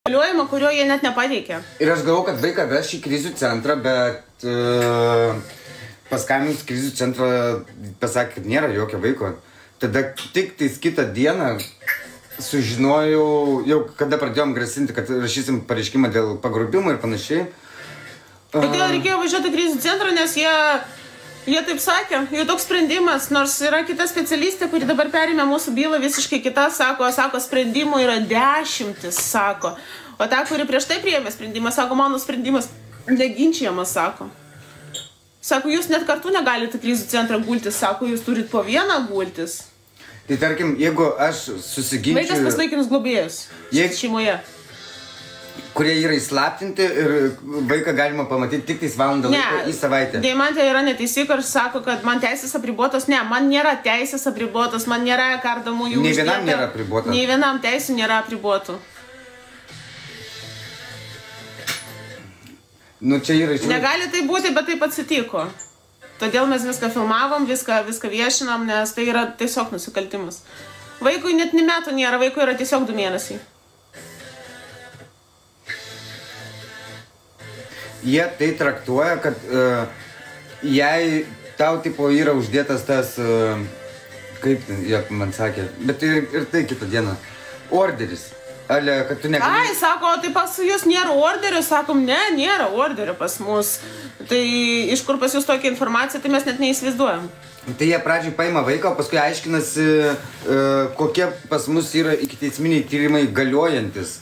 Liuojama, kurio jie net nepateikė. Ir aš galvoju, kad vaiką veš į krizių centrą, bet paskambinus krizių centrą pasakė, kad nėra jokio vaiko. Tada tik tais kitą dieną sužinojau, jau kada pradėjom grasinti, kad rašysim pareiškimą dėl pagrobimo ir panašiai. Kodėl reikėjo važiuoti krizių centrą, nes jie taip sakė, jų toks sprendimas, nors yra kita specialistė, kuri dabar perėmė mūsų bylą visiškai kita, sako, sprendimų yra 10, sako. O ta, kuri prieš tai priėmė sprendimą, sako, mano sprendimas neginčiamas, sako. Sako, jūs net kartu negalite krizių centrą gultis, sako, jūs turit po vieną gultis. Tai tarkim, jeigu aš susiginčiu... Vaikas pas laikinus globėjus šeimoje. Kurie yra įslaptinti ir vaiką galima pamatyti tik tais valandą laiko į savaitę. Deimantė yra neteisėka ir sako, kad man teisės apribotos. Ne, man nėra teisės apribotos, man nėra kardomųjų uždėta. Nei vienam nėra apribota. Nei vienam teisų nėra apribotų. Nu, čia yra iš... Negali tai būti, bet taip atsitiko. Todėl mes viską filmavom, viską viešinam, nes tai yra tiesiog nusikaltimas. Vaikui net ni metų nėra, vaikui yra tiesiog 2 mėnesiai. Jie tai traktuoja, kad jei tau tipo yra uždėtas tas, kaip jie man sakė, bet ir tai kitą dieną, orderis. Ale, kad tu negali... Ai, sako, tai pas jūs nėra orderio, sakom, ne, nėra orderio pas mus. Tai iš kur pas jūs tokia informacija, tai mes net neįsivaizduojam. Tai jie pradžiai paima vaiką, o paskui aiškinasi, kokie pas mus yra ikiteisminiai tyrimai galiojantis.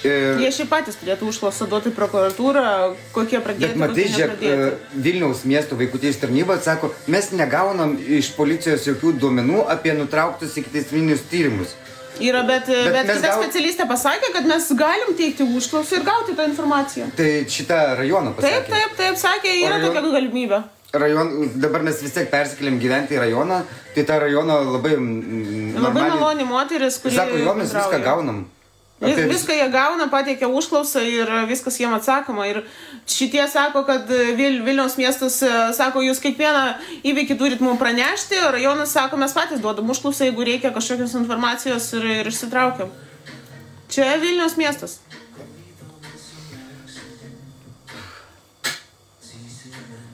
Jie šiaip patys turėtų užklausą duoti prokuratūrą, kokie pradėti, bet matai, žiūrėk, Vilniaus miesto vaikų teisių tarnyba sako, mes negaunam iš policijos jokių duomenų apie nutrauktus ikiteisminius tyrimus. Yra, bet kita specialistė pasakė, kad mes galim teikti užklausą ir gauti tą informaciją. Tai šitą rajoną pasakė? Taip, sakė, yra tokia galimybė. Dabar mes vis tiek persikėlėm gyventi į rajoną, tai tą rajoną labai maloni moteris, kuri... Sako, jo, mes viską gaunam. Viską jie gauna, pateikia užklausą ir viskas jiem atsakoma. Ir šitie sako, kad Vilniaus miestas sako, jūs kiekvieną įvykį turit mums pranešti, o rajonas sako, mes patys duodam užklausą, jeigu reikia kažkokios informacijos ir išsitraukiam. Čia Vilniaus miestas.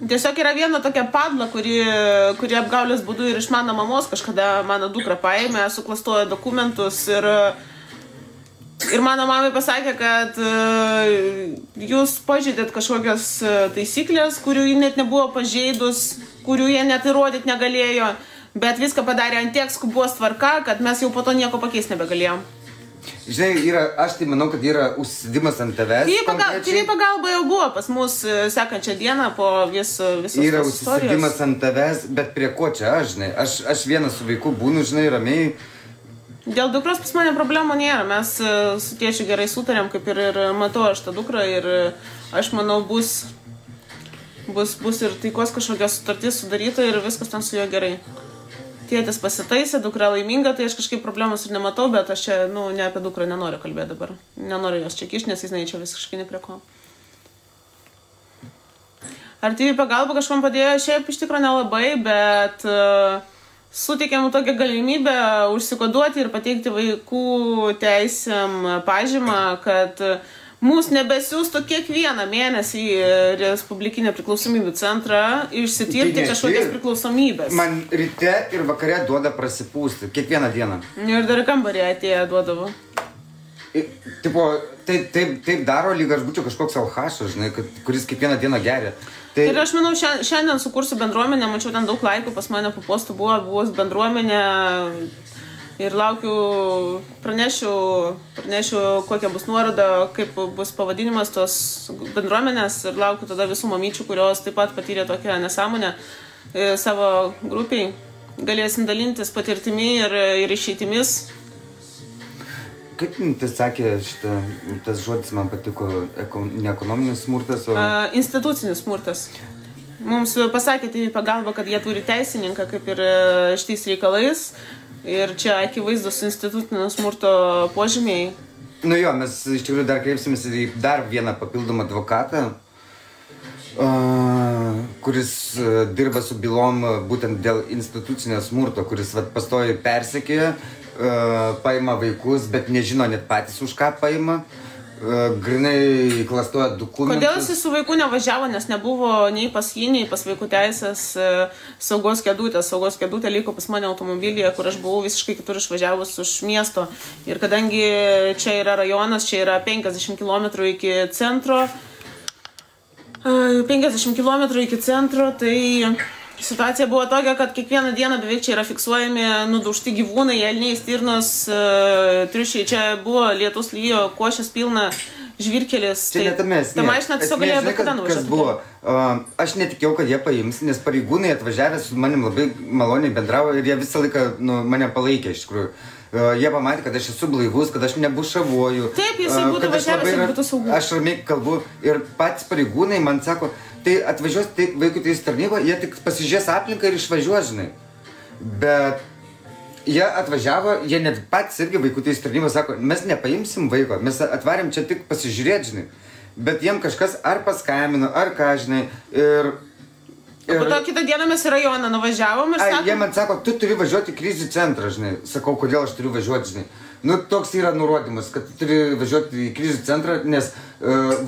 Tiesiog yra viena tokia padla, kuri apgaulės būdu ir iš mano mamos kažkada mano dukra paėmė, suklastojo dokumentus ir mano mamai pasakė, kad jūs pažeidėt kažkokias taisyklės, kurių jie net nebuvo pažeidus, kurių jie net įrodyti negalėjo, bet viską padarė ant tiek skubos tvarka, kad mes jau po to nieko pakeisti nebegalėjom. Žinai, aš tai manau, kad yra užsidimas ant tavęs. Tyriai pagalba jau buvo pas mus sekančią dieną po visos tos istorijos. Yra užsidimas ant tavęs, bet prie ko čia aš, žinai? Aš vienas su vaiku būnu, žinai, ramiai. Dėl dukros pas mane problemų nėra, mes su tėčiu gerai sutarėm, kaip ir matau aš tą dukrą ir aš manau bus ir taikos kažkokios sutartys sudaryta ir viskas ten su juo gerai. Tėtis pasitaisė, dukra laiminga, tai aš kažkaip problemos ir nematau, bet aš čia, ne apie dukrą nenoriu kalbėti dabar. Nenoriu jos čia kišti, nes jis čia visiškai ne prie ko. Ar TV pagalba kažkam padėjo? Šiaip iš tikrųjų nelabai, bet... Suteikėm tokią galimybę užsikoduoti ir pateikti vaikų teisėm pažymą, kad mūsų nebesiųstų kiekvieną mėnesį į Respublikinę priklausomybių centrą išsitirti kažkokias priklausomybės. Man ryte ir vakare duoda prasipūsti, kiekvieną dieną. Ir dar kambarį atėję duodavo. Tipo, taip daro, lyg aš būčiau kažkoks alchašas, žinai, kuris kiekvieną dieną geria. Ir aš manau, šiandien sukursiu bendruomenę, mačiau ten daug laikų, pas mane po postų buvo bendruomenė ir laukiu, pranešiu kokia bus nuoroda, kaip bus pavadinimas tos bendruomenės ir laukiu tada visų mamyčių, kurios taip pat patyrė tokią nesąmonę savo grupiai. Galėsim dalintis patirtimi ir išeitimis. Kaip tas sakė, tas žodis man patiko, ne ekonominis smurtas, o... Institucinis smurtas. Mums pasakė TV pagalba, kad jie turi teisininką kaip ir šitais reikalais ir čia akivaizdus institucinio smurto požymiai. Nu jo, mes iš tikrųjų dar kreipsimės į dar vieną papildomą advokatą, kuris dirba su bylom būtent dėl institucinio smurto, kuris pastoviai persekioja paima vaikus, bet nežino net patys už ką paima. Grinai klastoja dokumentus. Kodėl jis su vaiku nevažiavo, nes nebuvo nei pas jį, nei pas vaikų teisės saugos kėdutės. Saugos kėdutė liko pas mane automobilyje, kur aš buvau visiškai kitur išvažiavus už miesto. Ir kadangi čia yra rajonas, čia yra 50 km iki centro, 50 km iki centro, tai situacija buvo tokia, kad kiekvieną dieną beveik čia yra fiksuojami nudaužti gyvūnai, elniai, stirnos, triušiai. Čia buvo lietus lyjo, košės pilna, žvyrkelis. Čia netame esmė. Ta mašina tiesiog galėjo bet kada nuvažiuoti. Kas buvo? Aš netikėjau, kad jie paims, nes pareigūnai atvažiavę su manim labai maloniai bendravo ir jie visą laiką mane palaikė iš tikrųjų. Jie pamatė, kad aš esu blaivus, kad aš nebušavoju. Taip, jisai būtų važiavęs ir būtų saugus. Aš ramiai kalbu ir patys pareigūnai man sako, tai atvažiuos tai vaikų teisės tarnyba, jie tik pasižiūrės aplinką ir išvažiuos, žinai. Bet jie atvažiavo, jie net patys irgi vaikų teisės tarnyba sako, mes nepaimsim vaiko, mes atvarėm čia tik pasižiūrėti, žinai. Bet jiem kažkas ar paskambino, ar ką, žinai, ir po to kitą dieną mes į rajoną nuvažiavom ir sakom... Jie man sako, tu turi važiuoti į krizių centrą, žinai. Sakau, kodėl aš turiu važiuoti, žinai. Nu, toks yra nurodymas, kad tu turi važiuoti į krizių centrą, nes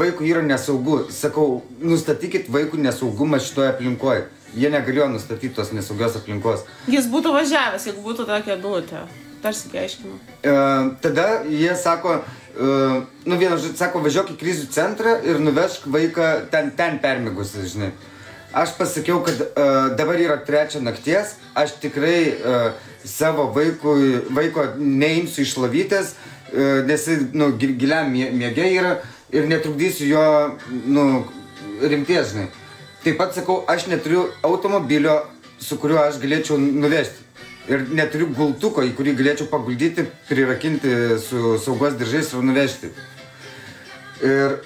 vaikų yra nesaugu. Sakau, nustatykit vaikų nesaugumą šitoje aplinkoje. Jie negalėjo nustatyti tos nesaugios aplinkos. Jis būtų važiavęs, jeigu būtų tokia duotė. Tarsi aiškinu. Tada jie sako, vienas žodžiu, sako, važiuok į krizių centrą ir nuvežk vaiką ten permigusi, žinai. Aš pasakiau, kad dabar yra 3 nakties, aš tikrai savo vaiko neimsiu iš lovytės, nes giliam miege yra ir netrukdysiu jo rimties, žinai. Taip pat sakau, aš neturiu automobilio, su kuriuo aš galėčiau nuvežti. Ir neturiu gultuko, į kurį galėčiau paguldyti, prirakinti su saugos diržais ir nuvežti. Ir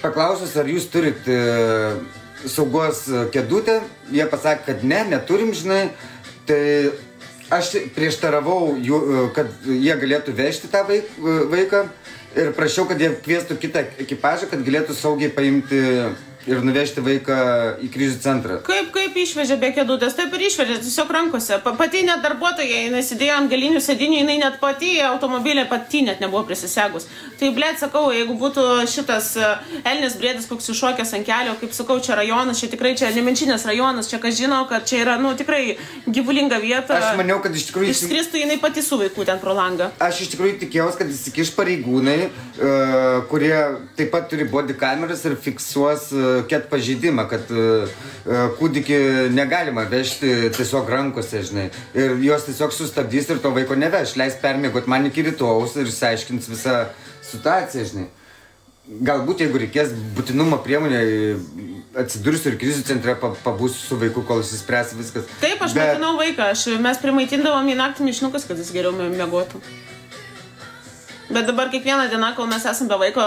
paklausus, ar jūs turit saugos kėdutę, jie pasakė, kad neturim, žinai, tai aš prieštaravau, kad jie galėtų vežti tą vaiką ir prašiau, kad jie kviestų kitą ekipažą, kad galėtų saugiai paimti ir nuvežti vaiką į krizių centrą. Kaip išvežė be kėdutės? Taip ir išvežė, tiesiog rankose. Pati net darbuotoja, jinai sėdėjo ant galinių sėdinių, jinai net pati automobilė pati net nebuvo prisisegus. Tai, blėt, sakau, jeigu būtų šitas elnis brėdis koks iššokęs ant kelio, kaip sakau, čia rajonas, čia tikrai čia nemenčinės rajonas, čia kas žino, kad čia yra, tikrai gyvulinga vieta. Aš maniau, kad iš tikrųjų... Išskristų jinai pati su vaiku ten pro langą. Aš iš tikrųjų tikėjausi, kad įsikiš pareigūnai, kurie taip pat turi body kameras ir fiksuos ket pažeidimą, kad kūdikį negalima vežti tiesiog rankose, žinai. Ir jos tiesiog sustabdys ir to vaiko neveš, leis permiegot man iki rytojaus ir išsiaiškins visą situaciją, žinai. Galbūt, jeigu reikės būtinumo priemonė, atsidursiu ir krizių centre, pabūsiu su vaiku, kol išsispręs viskas. Taip, aš maitinau vaiką, mes primaitindavom į naktį mišnukas, kad jis geriau miegotų. Bet dabar kiekvieną dieną, kol mes esame be vaiko,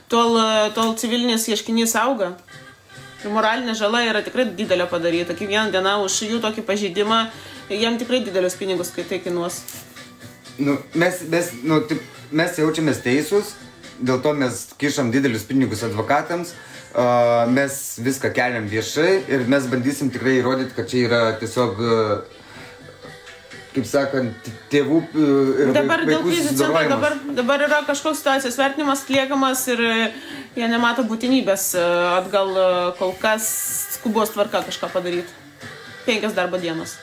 tol civilinis ieškinys auga. Ir moralinė žala yra tikrai didelė padaryta. Kiekvieną dieną už jų tokį pažeidimą, jiem tikrai didelius pinigus tai kainuos. Mes jaučiamės teisūs, dėl to mes kišam didelius pinigus advokatams, mes viską keliam viešai ir mes bandysim tikrai įrodyti, kad čia yra tiesiog... kaip sakant, tėvų ir vaikų susidorojimas. Dabar yra kažkoks situacijos vertinimas atliekamas ir jie nemato būtinybės atgal kol kas skubos tvarka kažką padaryti. 5 darbo dienos.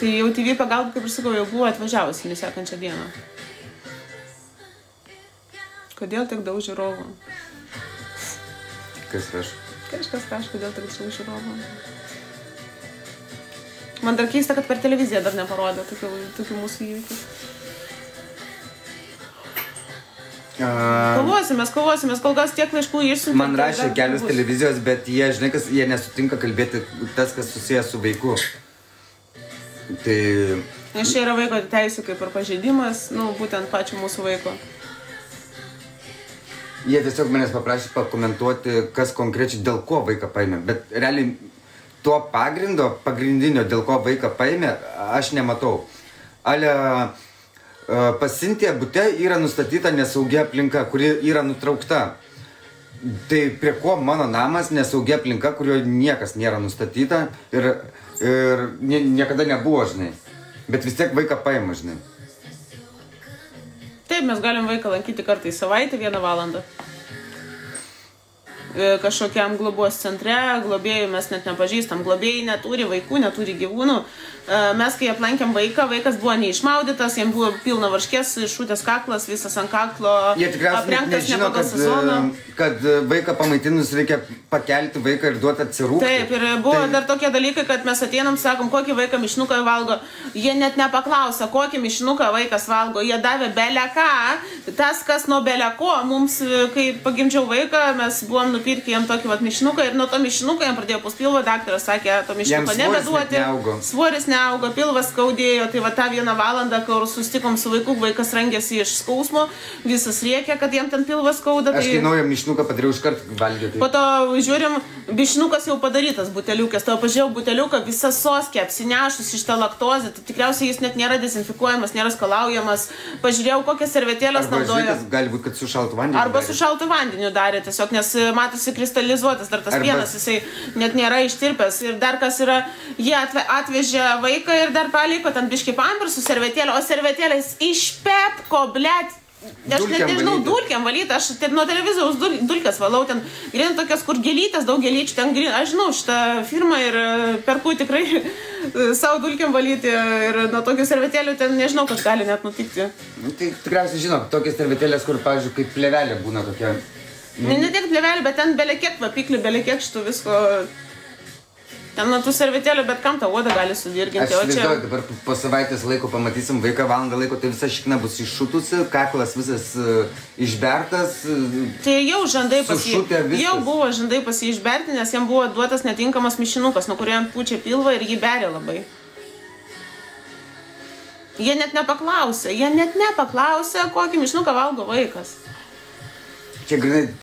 Tai jau TV pagalba, kaip ir sakau, jau buvo atvažiavusi sekančią dieną. Kodėl tiek daug žiūrovų? Kas rašo? Kažkas kodėl tik daug žiūrovų. Man dar keista, kad per televiziją dar neparodė tokių mūsų įvykių. Kovosimės, kol kas tiek laiškų išsiuntė. Man rašė kelios televizijos, bet jie, žinai, jie nesutinka kalbėti tas, kas susijęs su vaiku. Tai... Nes čia yra vaiko teisų kaip ir pažeidimas, būtent pačių mūsų vaiko. Jie tiesiog manęs paprašė pakomentuoti, kas konkrečiai dėl ko vaiką paėmė. Bet realiai to pagrindinio, dėl ko vaiką paėmė, aš nematau. Pas Sintiją bute yra nustatyta nesaugia aplinka, kuri yra nutraukta. Tai prie ko mano namas, nesaugia aplinka, kurioje niekas nėra nustatyta ir niekada nebuvo, žinai. Bet vis tiek vaiką paima, žinai. Taip, mes galim vaiką lankyti kartą į savaitę 1 valandą. Kažkokiam globos centre, globėjų mes net nepažįstam, globėjai neturi vaikų, neturi gyvūnų. Mes, kai aplankėm vaiką, vaikas buvo neišmaudytas, jam buvo pilna varškės, šūtės kaklas, visas ant kaklo, aprengtas ne pagal sezoną. Kad vaiką pamaitinus reikia pakelti vaiką ir duoti atsirūkti. Taip, ir buvo dar tokie dalykai, kad mes ateinam, sakom, kokį vaiką mišinuką valgo. Jie net nepaklausia, kokį mišinuką vaikas valgo. Jie davė beleką. Tas, kas nuo beleko, mums, kai pagimdžiau vaiką, mes buvom nupirkę jam tokį vat mišinuką ir nuo to mišinuką jam pradėjo puspilvo, daktaras sakė, to mišinuko nebeduoti. Svoris neaugo, pilvas skaudėjo, tai va tą 1 valandą, kur sustikom su vaiku, vaikas rangėsi iš skausmo, visas rėkė, kad jam ten pilvas skauda. Aš kai naują mišinuką padariau iškart valgyti. Po to žiūrim, mišinukas jau padarytas buteliukas, tavo pažiūrėjau buteliuką, visa soskė apsinešus iš tą laktozę, tai tikriausiai jis net nėra dezinfikuojamas, nėra skalaujamas. Pažiūrėjau, kokias servetėlės naudoja. Gali būti, kad su šaltu vandeniu. Arba su šaltu vandeniu darė, tiesiog, nes matosi kristalizuotas, dar tas pienas, jisai net nėra ištirpęs. Ir dar kas yra, jie atvežė vaiką ir dar paliko ten biškį pampersų servetėlę, o servetėlės iš pepko, blėt. Aš net nežinau, dulkiam valyti, aš nuo televizoriaus dulkės valau, ten grin tokias, kur gelytės, daug gelyčių, ten grin, aš žinau šitą firmą ir perku tikrai savo dulkiam valyti ir nuo tokių servetėlių ten nežinau, kas gali net nutikti. Tai tikriausiai žinau, tokias servetėlės, kur, pavyzdžiui, kaip plevelė būna tokia. Ne tiek plevelė, bet ten belekiek vapiklių, belekiek šitų visko. Ten nuo tų servetėlių, bet kam tą odą gali sudirginti. Aš įsivaizduoju, dabar po savaitės laiko pamatysim vaiką, valandą laiko, tai visa šikna bus iššutusi, kaklas visas išbertas. Tai jau žandai jau buvo žandai pas jį išberti, nes jam buvo duotas netinkamas mišinukas, nuo kurio jam pučia pilvą ir jį beria labai. Jie net nepaklausė, kokį mišinuką valgo vaikas. Čia grinai